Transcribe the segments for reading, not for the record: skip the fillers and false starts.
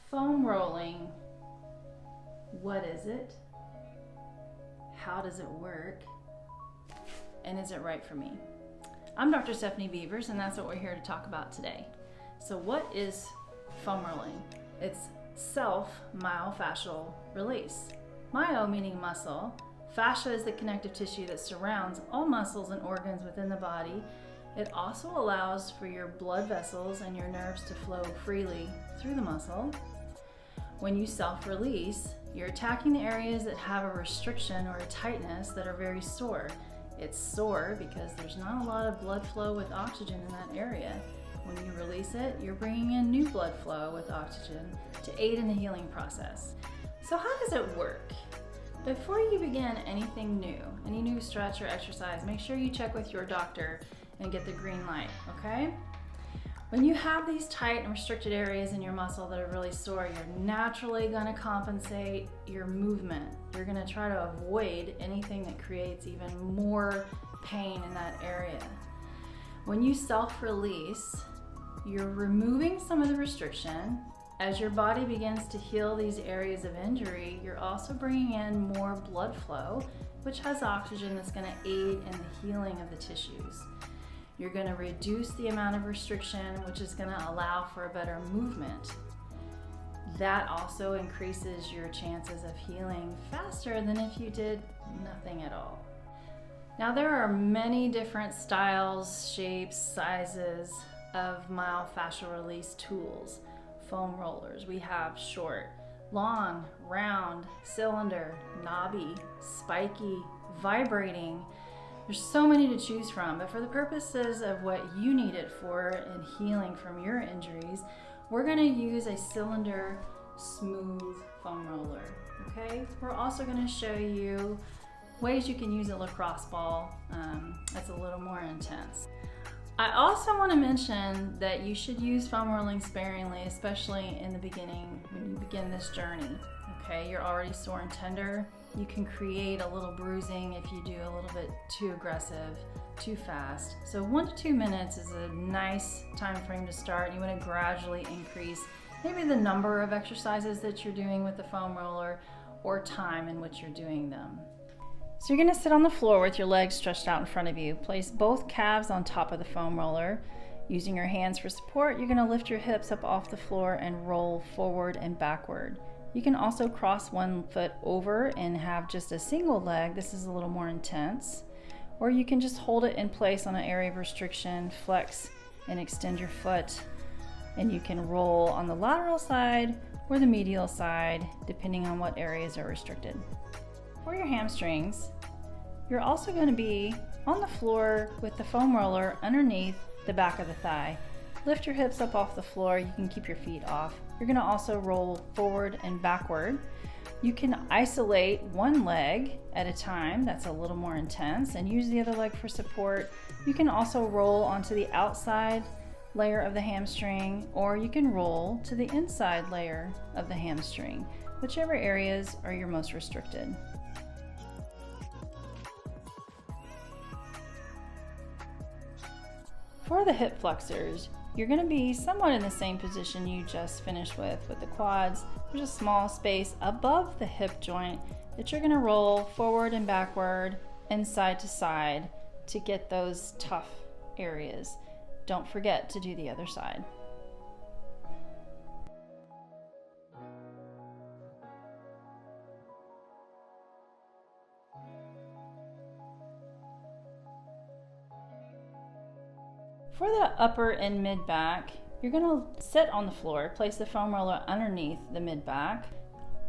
Foam rolling, what is it? How does it work? And is it right for me? I'm Dr. Stephanie Beavers, and that's what we're here to talk about today. So what is foam rolling? It's self-myofascial release. Myo meaning muscle. Fascia is the connective tissue that surrounds all muscles and organs within the body. It also allows for your blood vessels and your nerves to flow freely through the muscle. When you self-release, you're attacking the areas that have a restriction or a tightness that are very sore. It's sore because there's not a lot of blood flow with oxygen in that area. When you release it, you're bringing in new blood flow with oxygen to aid in the healing process. So how does it work? Before you begin anything new, any new stretch or exercise, make sure you check with your doctor and get the green light, okay? When you have these tight and restricted areas in your muscle that are really sore, you're naturally gonna compensate your movement. You're gonna try to avoid anything that creates even more pain in that area. When you self-release, you're removing some of the restriction. As your body begins to heal these areas of injury, you're also bringing in more blood flow, which has oxygen that's gonna aid in the healing of the tissues. You're going to reduce the amount of restriction, which is going to allow for a better movement. That also increases your chances of healing faster than if you did nothing at all. Now, there are many different styles, shapes, sizes of myofascial release tools, foam rollers. We have short, long, round, cylinder, knobby, spiky, vibrating. There's so many to choose from, but for the purposes of what you need it for and healing from your injuries, we're going to use a cylinder smooth foam roller, okay? We're also going to show you ways you can use a lacrosse ball that's a little more intense. I also want to mention that you should use foam rolling sparingly, especially in the beginning when you begin this journey, okay? You're already sore and tender. You can create a little bruising if you do a little bit too aggressive, too fast. So 1 to 2 minutes is a nice time frame to start. You want to gradually increase maybe the number of exercises that you're doing with the foam roller or time in which you're doing them. So you're going to sit on the floor with your legs stretched out in front of you. Place both calves on top of the foam roller. Using your hands for support, you're going to lift your hips up off the floor and roll forward and backward. You can also cross one foot over and have just a single leg. This is a little more intense. Or you can just hold it in place on an area of restriction, flex and extend your foot. And you can roll on the lateral side or the medial side, depending on what areas are restricted. For your hamstrings, you're also going to be on the floor with the foam roller underneath the back of the thigh. Lift your hips up off the floor. You can keep your feet off. You're going to also roll forward and backward. You can isolate one leg at a time. That's a little more intense, and use the other leg for support. You can also roll onto the outside layer of the hamstring, or you can roll to the inside layer of the hamstring, whichever areas are your most restricted. For the hip flexors, you're going to be somewhat in the same position you just finished with the quads. There's a small space above the hip joint that you're going to roll forward and backward and side to side to get those tough areas. Don't forget to do the other side. For the upper and mid back, you're going to sit on the floor, place the foam roller underneath the mid back,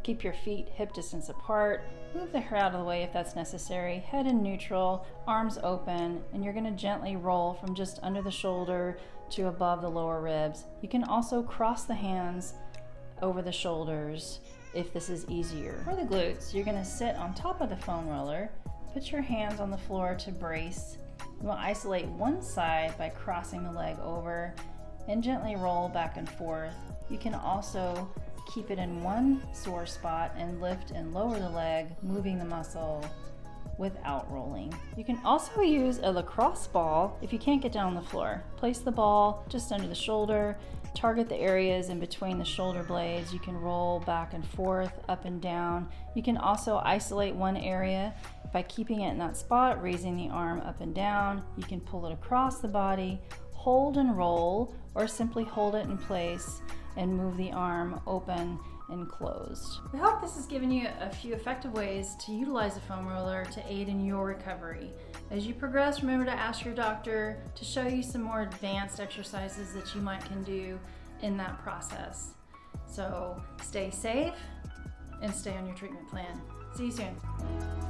keep your feet hip distance apart, move the hair out of the way if that's necessary, head in neutral, arms open, and you're going to gently roll from just under the shoulder to above the lower ribs. You can also cross the hands over the shoulders if this is easier. For the glutes, you're going to sit on top of the foam roller, put your hands on the floor to brace. You want to isolate one side by crossing the leg over and gently roll back and forth. You can also keep it in one sore spot and lift and lower the leg, moving the muscle without rolling. You can also use a lacrosse ball if you can't get down on the floor. Place the ball just under the shoulder, target the areas in between the shoulder blades. You can roll back and forth, up and down. You can also isolate one area by keeping it in that spot, raising the arm up and down. You can pull it across the body, hold and roll, or simply hold it in place and move the arm open and closed. We hope this has given you a few effective ways to utilize a foam roller to aid in your recovery. As you progress, remember to ask your doctor to show you some more advanced exercises that you can do in that process. So stay safe and stay on your treatment plan. See you soon.